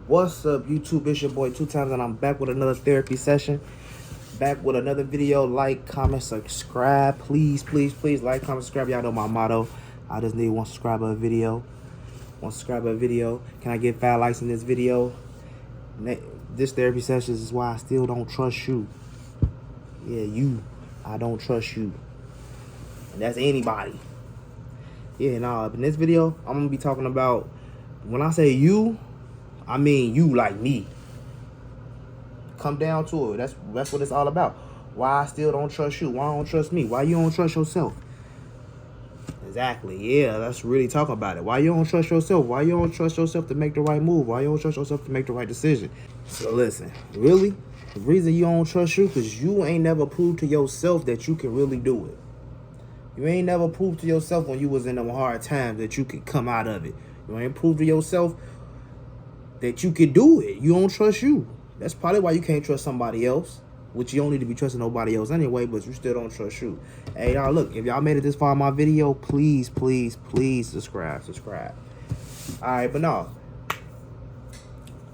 What's up, YouTube? It's your boy Two Times, and I'm back with another therapy session. Back with another video. Like, comment, subscribe. Please, please, please like, comment, subscribe. Y'all know my motto. I just need one subscriber a video. One subscriber a video. Can I get 5 likes in this video? This therapy session is why I still don't trust you. Yeah, you. I don't trust you. And that's anybody. Yeah, nah. In this video, I'm gonna be talking about, when I say you, I mean you, like me. Come down to it. That's what it's all about. Why I still don't trust you? Why I don't trust me? Why you don't trust yourself? Exactly. Yeah, let's really talk about it. Why you don't trust yourself? Why you don't trust yourself to make the right move? Why you don't trust yourself to make the right decision? So listen, really, the reason you don't trust you, because you ain't never proved to yourself that you can really do it. You ain't never proved to yourself when you was in them hard times that you could come out of it. You ain't proved to yourself that you could do it. You don't trust you. That's probably why you can't trust somebody else, which you don't need to be trusting nobody else anyway, but you still don't trust you. Hey, y'all, look, if y'all made it this far in my video, please, please, please subscribe. All right, but no,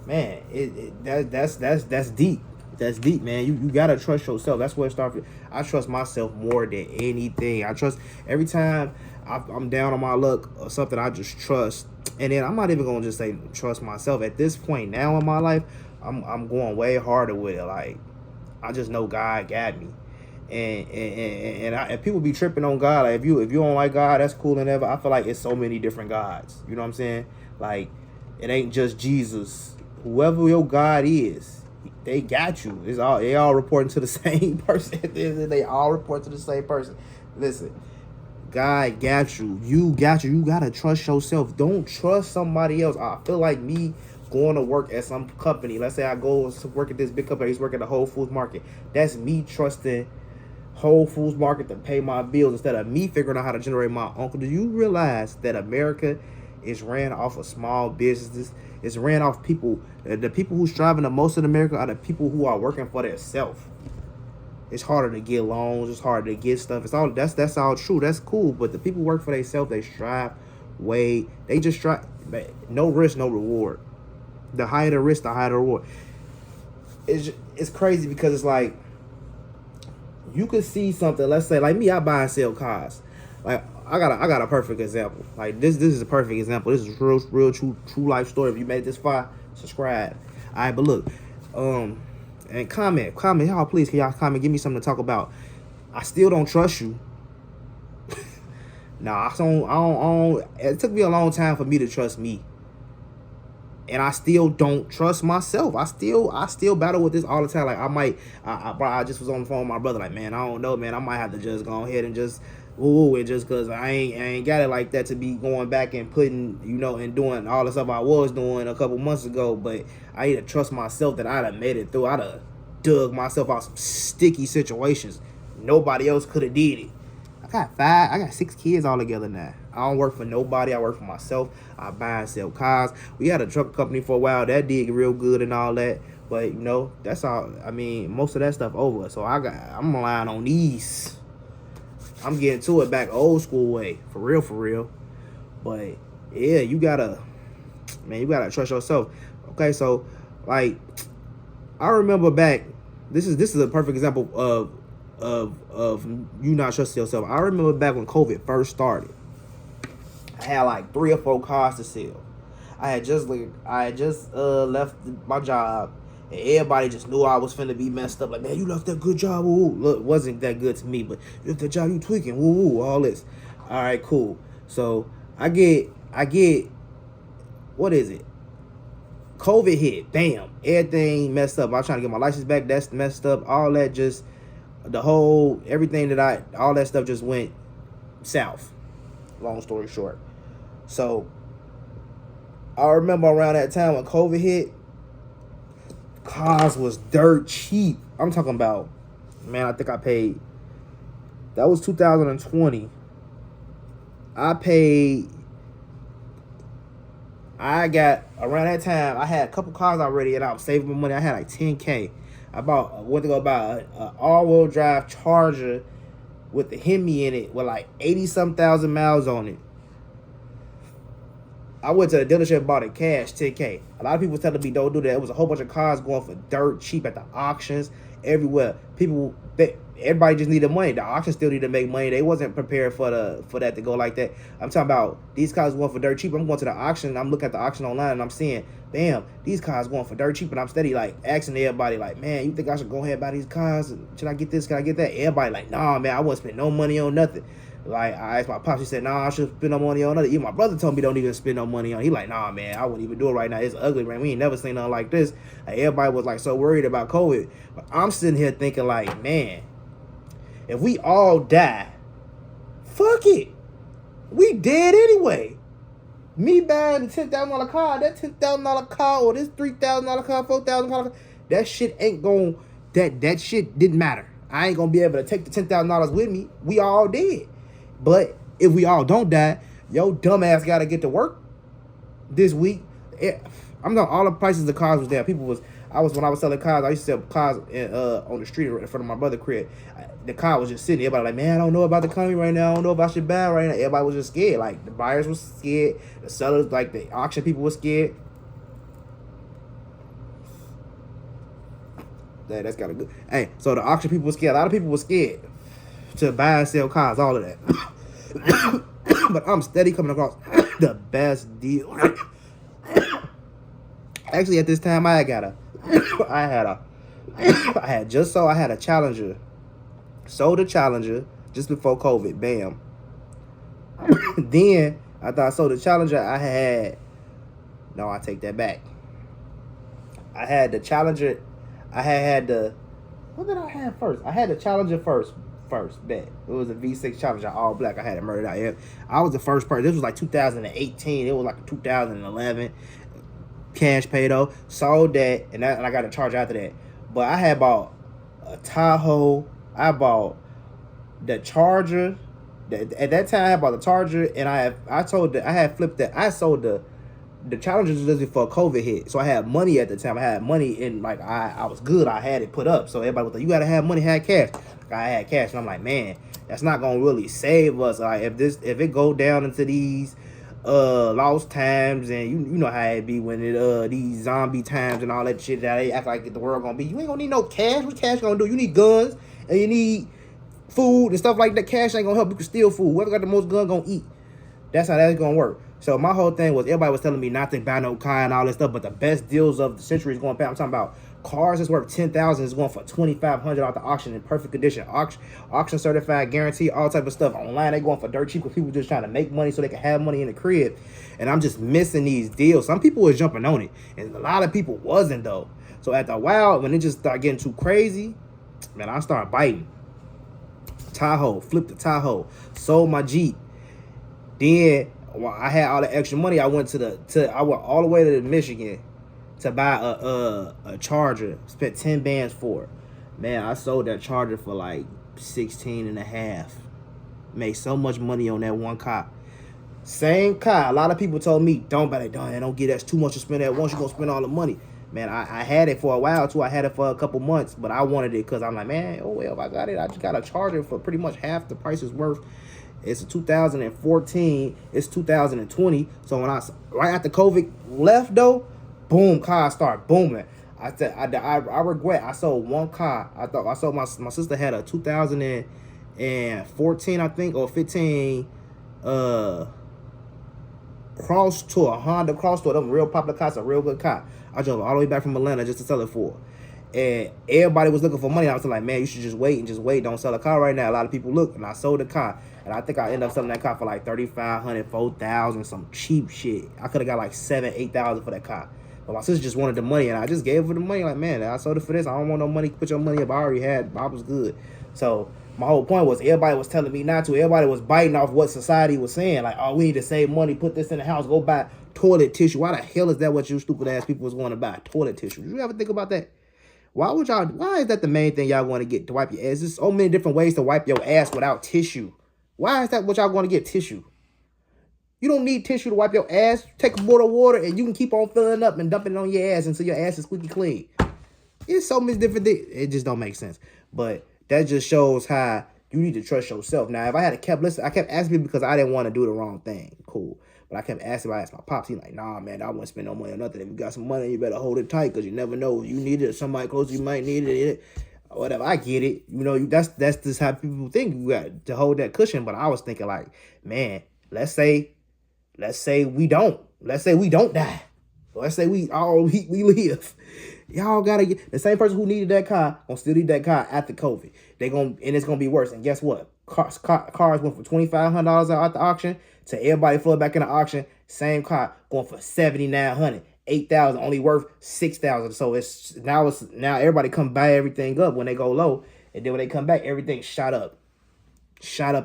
man, that's deep. That's deep, man. You gotta trust yourself. That's where it starts. I trust myself more than anything. I trust every time I'm down on my luck or something. I just trust, and then I'm not even gonna just say trust myself. At this point now in my life, I'm going way harder with it. Like, I just know God got me, and people be tripping on God. Like, if you don't like God, that's cool and ever. I feel like it's so many different gods. You know what I'm saying? Like, it ain't just Jesus. Whoever your God is, they got you. They all reporting to the same person. They all report to the same person. Listen, God got you. You got you. You gotta trust yourself. Don't trust somebody else. I feel like me going to work at some company. Let's say I go to work at this big company. I used to work at the Whole Foods Market. That's me trusting Whole Foods Market to pay my bills instead of me figuring out how to generate my own. Do you realize that America is ran off of small businesses? It's ran off people. The people who's striving the most in America are the people who are working for themselves. It's harder to get loans. It's harder to get stuff. That's all true. That's cool. But the people who work for themselves, they strive, they just strive. No risk, no reward. The higher the risk, the higher the reward. It's crazy because it's like, you could see something. Let's say, like me, I buy and sell cars. Like, I got a perfect example. Like, this is a perfect example. This is real true life story. If you made this far, subscribe. All right, but look, and comment, y'all, please, can y'all comment? Give me something to talk about. I still don't trust you. Nah, I don't. It took me a long time for me to trust me, and I still don't trust myself. I still battle with this all the time. Like, I just was on the phone with my brother. Like, man, I don't know, man. I might have to just go ahead and just and just because I ain't got it like that to be going back and putting, and doing all the stuff I was doing a couple months ago. But I need to trust myself that I'd have made it through. I'd have dug myself out some sticky situations. Nobody else could have did it. I got 6 kids all together now. I don't work for nobody. I work for myself. I buy and sell cars. We had a truck company for a while. That did real good and all that. But, that's all. I mean, most of that stuff over. So I'm relying on these. I'm getting to it back old school way. For real. But, yeah, you gotta trust yourself. Okay, so, like, I remember back, this is a perfect example of you not trusting yourself. I remember back when COVID first started. I had like 3 or 4 cars to sell. I had just left my job, and everybody just knew I was finna be messed up. Like, man, you left that good job. Woo. Look, it wasn't that good to me, but you left that job, you tweaking. Woo, all this. All right, cool. So I get what is it? COVID hit. Bam. Everything messed up. I was trying to get my license back. That's messed up. All that just everything all that stuff just went south. Long story short. So I remember around that time when COVID hit, cars was dirt cheap. I'm talking about, man, I think I paid, that was 2020. I got, around that time, I had a couple cars already and I was saving my money. I had like 10K. I went to go buy an all-wheel drive Charger with the Hemi in it with like 80-some thousand miles on it. I went to the dealership and bought it cash, 10K. A lot of people was telling me don't do that. It was a whole bunch of cars going for dirt cheap at the auctions everywhere. Everybody just needed money. The auction still needed to make money. They wasn't prepared for that to go like that. I'm talking about these cars going for dirt cheap. I'm going to the auction. I'm looking at the auction online and I'm seeing, damn, these cars going for dirt cheap. And I'm steady like asking everybody like, man, you think I should go ahead and buy these cars? Should I get this? Can I get that? Everybody like, nah, man, I wouldn't spend no money on nothing. Like, I asked my pops, he said, nah, I should spend no money on nothing. Even my brother told me don't even spend no money on it. He like, nah, man, I wouldn't even do it right now. It's ugly, man. We ain't never seen nothing like this. Like, everybody was like so worried about COVID. But I'm sitting here thinking like, man, if we all die, fuck it. We dead anyway. Me buying a $10,000 car, that $10,000 car or this $3,000 car, $4,000 car, that shit ain't gon' that shit didn't matter. I ain't gonna be able to take the $10,000 with me. We all dead. But if we all don't die, yo dumb ass gotta get to work this week. I'm not all the prices of cars was there. When I was selling cars, I used to sell cars on the street in front of my brother's crib. The car was just sitting. Everybody like, man, I don't know about the economy right now. I don't know if I should buy right now. Everybody was just scared. Like the buyers was scared. The sellers, like the auction people, was scared. That's kind of good. Hey, so the auction people were scared. A lot of people were scared to buy and sell cars. All of that. But I'm steady coming across the best deal. Actually, at this time, I had a Challenger. Sold a Challenger just before COVID. Bam. Then, after I sold the Challenger, I take that back. I had the Challenger. What did I have first? I had the Challenger first, bet. It was a V6 Challenger, all black. I had it murdered out. I was the first person. This was like 2018. It was like 2011. Cash pay though. Sold that, and I got a Charger after that. But I had bought a Tahoe. I bought the Charger. At that time, I bought the Charger, and I had flipped that. I sold the Challenger just before COVID hit. So I had money at the time. I had money in, like, I was good. I had it put up. So everybody was like, you gotta have money, have cash. I had cash, and I'm like, man, that's not gonna really save us. Like, if it go down into these lost times, and you know how it be when these zombie times and all that shit that they act like the world gonna be, you ain't gonna need no cash. What cash gonna do? You need guns and you need food and stuff like that. Cash ain't gonna help. You can steal food. Whoever got the most gun gonna eat. That's how that's gonna work. So my whole thing was, everybody was telling me not to buy no car and all this stuff, but the best deals of the century is going past. I'm talking about cars that's worth $10,000 is going for $2,500 off the auction in perfect condition, auction certified, guarantee, all type of stuff. Online they going for dirt cheap because people just trying to make money so they can have money in the crib. And I'm just missing these deals. Some people was jumping on it, and a lot of people wasn't though. So after a while, when it just started getting too crazy, man, I started biting. Tahoe, flipped the Tahoe, sold my Jeep. Then when I had all the extra money, I went all the way to Michigan to buy a Charger. Spent 10 bands for it. Man, I sold that Charger for like 16 and a half. Made so much money on that one car. Same car. A lot of people told me, don't buy that. Don't get that's too much to spend at once. You're gonna spend all the money. Man, I had it for a while too. I had it for a couple months, but I wanted it because I'm like, man, oh well, if I got it, I just got a Charger for pretty much half the price it's worth. It's a 2014. It's 2020. So when right after COVID left though, boom, cars start booming. I regret. I sold one car. I sold my sister had a 2014, I think, or 15 Cross Tour, Honda Cross Tour. Them real popular cars, a real good car. I drove all the way back from Atlanta just to sell it for. And everybody was looking for money. I was like, man, you should just wait. Don't sell a car right now. A lot of people look, and I sold the car. And I think I ended up selling that car for like $3,500, $4,000, some cheap shit. I could have got like $7,000, $8,000 for that car. But my sister just wanted the money, and I just gave her the money. Like, man, I sold it for this. I don't want no money. Put your money up. I already had. I was good. So my whole point was, everybody was telling me not to. Everybody was biting off what society was saying. Like, oh, we need to save money. Put this in the house. Go buy toilet tissue. Why the hell is that what you stupid ass people was going to buy? Toilet tissue. Did you ever think about that? Why is that the main thing y'all want to get to wipe your ass? There's so many different ways to wipe your ass without tissue. Why is that what y'all going to get? Tissue. You don't need tissue to wipe your ass. Take a bottle of water and you can keep on filling up and dumping it on your ass until your ass is squeaky clean. It's so many different things. It just don't make sense. But that just shows how you need to trust yourself. Now, if I had kept listening, I kept asking people because I didn't want to do the wrong thing. Cool. But I kept asking, I asked my pops, he like, nah, man, I wouldn't spend no money on nothing. If you got some money, you better hold it tight, because you never know. You need it, somebody close, you might need it. Whatever, I get it. You know, that's just how people think. You got to hold that cushion. But I was thinking like, man, let's say we don't. Let's say we don't die. Let's say we live. Y'all gotta get the same person who needed that car gonna still need that car after COVID. And it's gonna be worse. And guess what? Cars went from $2,500 out the auction to everybody flood back in the auction. Same car going for $7,900, $8,000, only worth $6,000. So it's now everybody come buy everything up when they go low, and then when they come back, everything shot up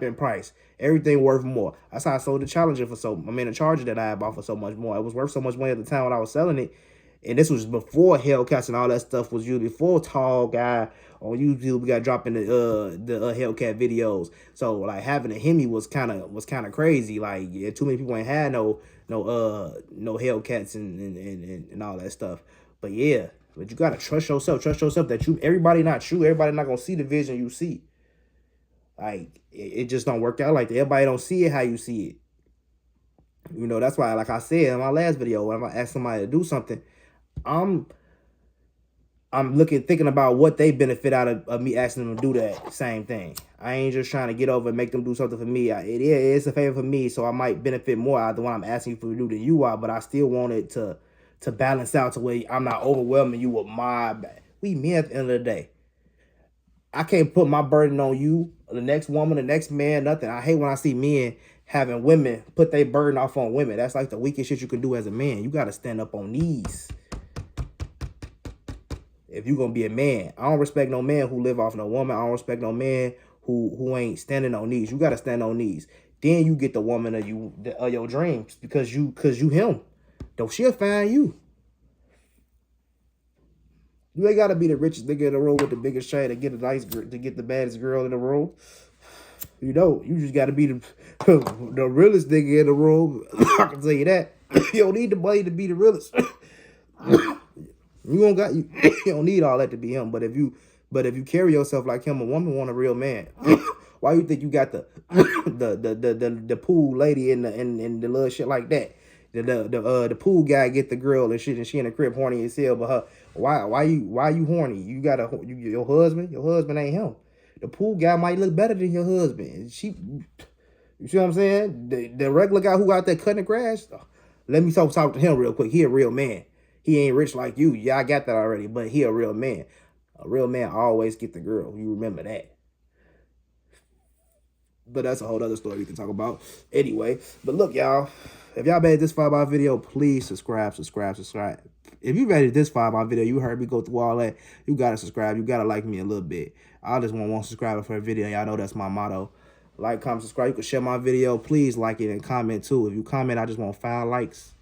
in price. Everything worth more. That's how I sold the Challenger for the Charger that I had bought for so much more. It was worth so much money at the time when I was selling it. And this was before Hellcats and all that stuff was used. Before Tall Guy on YouTube, we got dropping the Hellcat videos. So like having a Hemi was kind of crazy. Like, yeah, too many people ain't had no Hellcats and all that stuff. But yeah, but you gotta trust yourself. Trust yourself that everybody not gonna see the vision you see. Like it just don't work out like that. Everybody don't see it how you see it. You know, that's why, like I said in my last video, when I ask somebody to do something, I'm thinking about what they benefit out of me asking them to do that same thing. I ain't just trying to get over and make them do something for me. It's a favor for me, so I might benefit more out of the one I'm asking you to do than you are, but I still want it to balance out to where I'm not overwhelming you with we men at the end of the day. I can't put my burden on you, the next woman, the next man, nothing. I hate when I see men having women put their burden off on women. That's like the weakest shit you can do as a man. You got to stand up on knees if you're going to be a man. I don't respect no man who live off no woman. I don't respect no man who ain't standing on knees. You got to stand on knees. Then you get the woman of your dreams because you him. Though she'll find you. You ain't gotta be the richest nigga in the room with the biggest chain to get the baddest girl in the room. You know, you just gotta be the realest nigga in the room. I can tell you that. You don't need the money to be the realest. You don't need all that to be him. But if you carry yourself like him, a woman want a real man. Why you think you got the pool lady in the little shit like that? The pool guy get the girl and shit, and she in the crib horny as hell. But her, why you horny? You got your husband. Your husband ain't him. The pool guy might look better than your husband. You see what I'm saying? The regular guy who out there cutting the grass. Let me talk to him real quick. He a real man. He ain't rich like you. Yeah, I got that already. But he a real man. A real man always get the girl. You remember that. But that's a whole other story we can talk about. Anyway, but look, y'all. If y'all made this far by video, please subscribe. If you made it this far by video, you heard me go through all that, you got to subscribe. You got to like me a little bit. I just want one subscriber for a video. Y'all know that's my motto. Like, comment, subscribe. You can share my video. Please like it and comment too. If you comment, I just want 5 likes.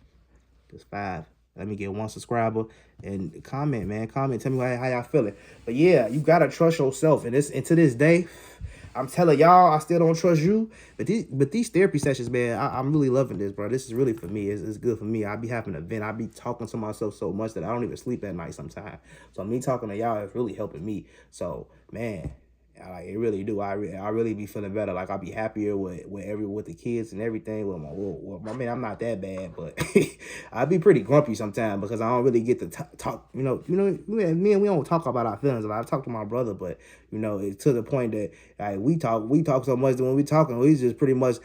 Just 5. Let me get 1 subscriber and comment, man. Comment. Tell me how y'all feeling. But yeah, you got to trust yourself. And to this day, I'm telling y'all, I still don't trust you. But these therapy sessions, man, I'm really loving this, bro. This is really for me. It's good for me. I be having a vent. I be talking to myself so much that I don't even sleep at night sometimes. So me talking to y'all is really helping me. So, man, like it really do. I really be feeling better. Like I be happier with the kids and everything. I mean, I'm not that bad, but I be pretty grumpy sometimes because I don't really get to talk. You know, me and we don't talk about our feelings. I talk to my brother, but you know, it's to the point that like we talk so much that when we talking, we just pretty much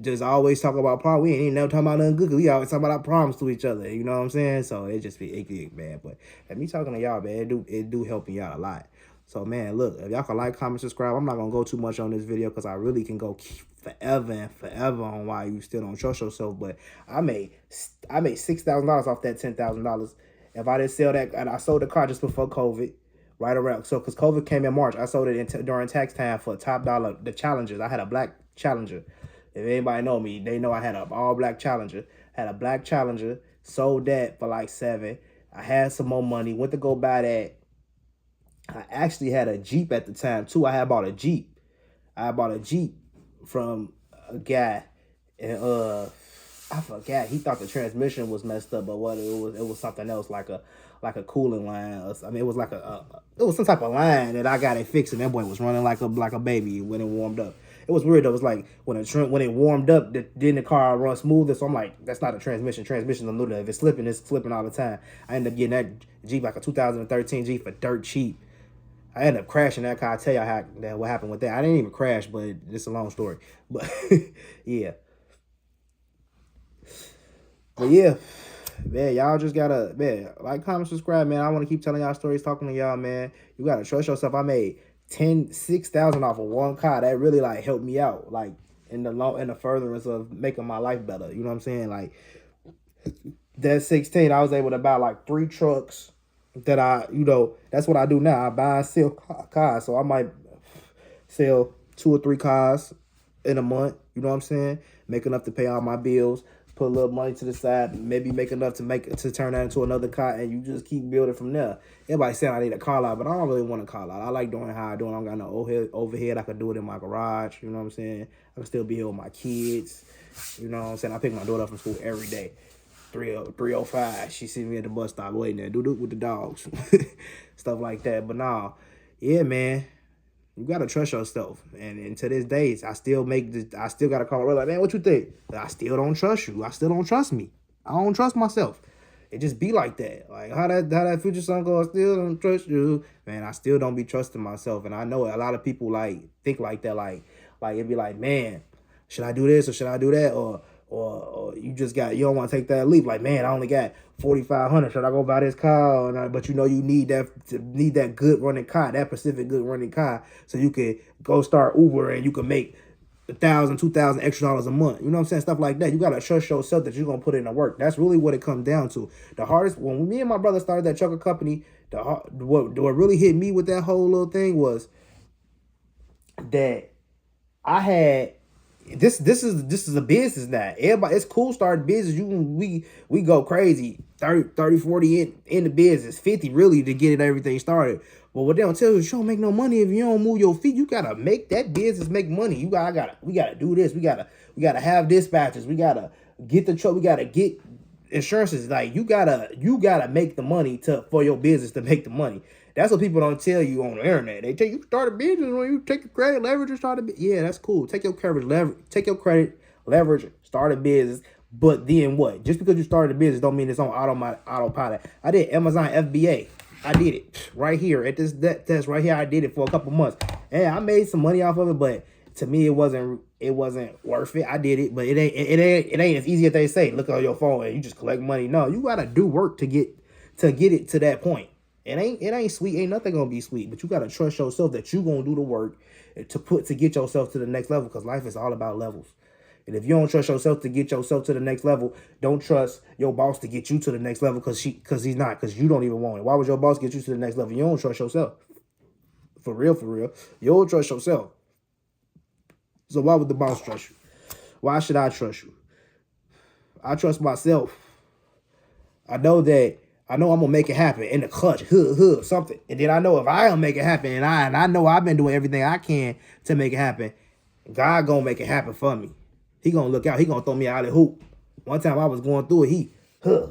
just always talk about problems. We ain't never talking about nothing good because we always talk about our problems to each other. You know what I'm saying? So it just be icky, man. But me talking to y'all, man, it do help me out a lot. So, man, look, if y'all can like, comment, subscribe, I'm not going to go too much on this video because I really can go forever and forever on why you still don't trust yourself. But I made $6,000 off that $10,000. If I didn't sell that, and I sold the car just before COVID, right around. So, because COVID came in March, I sold it during tax time for top dollar, the Challengers. I had a black Challenger. If anybody know me, they know I had an all-black Challenger. Had a black Challenger, sold that for like $7,000. I had some more money, went to go buy that. I actually had a Jeep at the time too. I bought a Jeep from a guy, and I forgot. He thought the transmission was messed up, but what it was something else, like a cooling line. I mean, it was it was some type of line that I got it fixed, and that boy was running like a baby when it warmed up. it was weird though. It was like when it warmed up, then the car run smoother. So I'm like, that's not a transmission. Transmission's a little. If it's slipping all the time. I ended up getting that Jeep, like a 2013 Jeep, for dirt cheap. I ended up crashing that car. I'll tell y'all what happened with that. I didn't even crash, but it's a long story. But yeah. But yeah, man, y'all just gotta, man, like, comment, subscribe, man. I want to keep telling y'all stories, talking to y'all, man. You gotta trust yourself. I made $6,000 off of one car. That really like helped me out, like in the furtherance of making my life better. You know what I'm saying? Like that 16, I was able to buy like 3 trucks. That that's what I do now. I buy and sell cars. So I might sell 2 or 3 cars in a month. You know what I'm saying? Make enough to pay all my bills. Put a little money to the side. Maybe make enough to turn that into another car. And you just keep building from there. Everybody saying I need a car lot, but I don't really want a car lot. I like doing how I do it. I don't got no overhead. I can do it in my garage. You know what I'm saying? I can still be here with my kids. You know what I'm saying? I pick my daughter up from school every day. 3:05. She see me at the bus stop waiting there, do with the dogs, stuff like that. But nah, yeah, man, you gotta trust yourself. And to this day, I still gotta call my brother like, man, what you think? But I still don't trust you. I still don't trust me. I don't trust myself. It just be like that. Like how that Future song goes, I still don't trust you. Man, I still don't be trusting myself. And I know a lot of people like think like that. Like it'd be like, man, should I do this or should I do that? Or you don't want to take that leap. Like, man, I only got 4,500. Should I go buy this car? But you need that good running car, that Pacific good running car, so you can go start Uber and you can make $1,000, $2,000 extra dollars a month. You know what I'm saying? Stuff like that. You gotta trust yourself that you're gonna put in the work. That's really what it comes down to. The hardest, when me and my brother started that trucker company, what really hit me with that whole little thing was that I had. This is a business now. Everybody, it's cool starting business. We go crazy. 30, 40 in the business, 50 really to get everything started. But what they don't tell you is you don't make no money if you don't move your feet. You gotta make that business make money. We gotta do this. We gotta have dispatches. We gotta get the truck. We gotta get insurances. Like you gotta make the money for your business to make the money. That's what people don't tell you on the internet. They tell you start a business when you take your credit, leverage, and start a business. Yeah, that's cool. Take your credit, leverage, start a business. But then what? Just because you started a business don't mean it's on autopilot. I did Amazon FBA. I did it right here at this test right here. I did it for a couple months. And I made some money off of it, but to me it wasn't worth it. I did it, but it ain't as easy as they say. Look on your phone and you just collect money. No, you gotta do work to get it to that point. It ain't sweet. Ain't nothing gonna be sweet. But you gotta trust yourself that you gonna do the work to get yourself to the next level. Because life is all about levels. And if you don't trust yourself to get yourself to the next level, don't trust your boss to get you to the next level because he's not. Because you don't even want it. Why would your boss get you to the next level? You don't trust yourself. For real. You don't trust yourself. So why would the boss trust you? Why should I trust you? I trust myself. I know I'm gonna make it happen in the clutch, something. And then I know if I don't make it happen, and I know I've been doing everything I can to make it happen, God gonna make it happen for me. He gonna look out. He gonna throw me out of the hoop. One time I was going through it,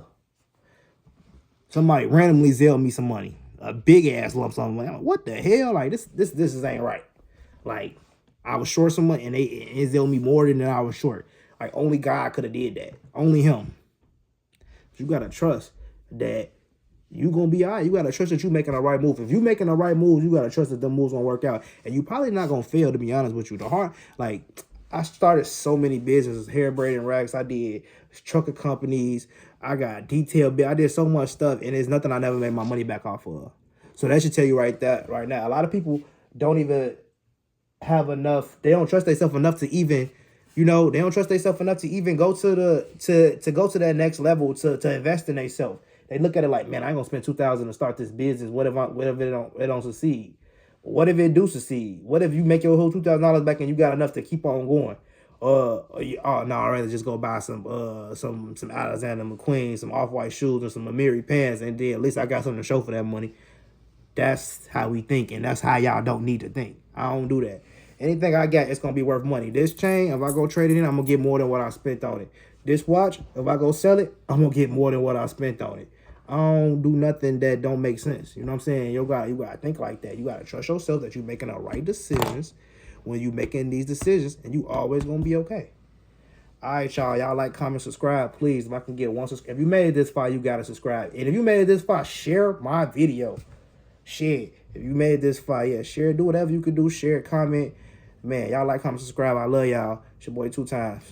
somebody randomly zelled me some money, a big ass lump sum. Like, what the hell? Like this ain't right. Like I was short some money, and they zelled me more than I was short. Like only God could have did that. Only Him. But you gotta trust that you gonna be all right. You gotta trust that you making the right move. If you making the right moves, you gotta trust that the moves gonna work out. And you probably not gonna fail, to be honest with you. I started so many businesses, hair braiding racks. I did trucker companies. I got detail bill. I did so much stuff, and there's nothing I never made my money back off of. So that should tell you right now. A lot of people don't even have enough. They don't trust themselves enough to even. They don't trust themselves enough to even go to that next level to invest in themselves. They look at it like, man, I ain't gonna spend $2,000 to start this business. What if it don't succeed? What if it do succeed? What if you make your whole $2,000 back and you got enough to keep on going? No, I'd rather just go buy some Alexander McQueen, some Off-White shoes, or some Amiri pants, and then at least I got something to show for that money. That's how we think, and that's how y'all don't need to think. I don't do that. Anything I got, it's going to be worth money. This chain, if I go trade it in, I'm going to get more than what I spent on it. This watch, if I go sell it, I'm going to get more than what I spent on it. I don't do nothing that don't make sense. You know what I'm saying? You got to think like that. You got to trust yourself that you're making the right decisions when you making these decisions, and you always gonna be okay. All right, y'all. Y'all like, comment, subscribe, please. If I can get one subscribe. If you made it this far, you gotta subscribe. And if you made it this far, share my video. Share. If you made it this far, yeah, share. Do whatever you can do. Share, comment. Man, y'all like, comment, subscribe. I love y'all. It's your boy 2 Times.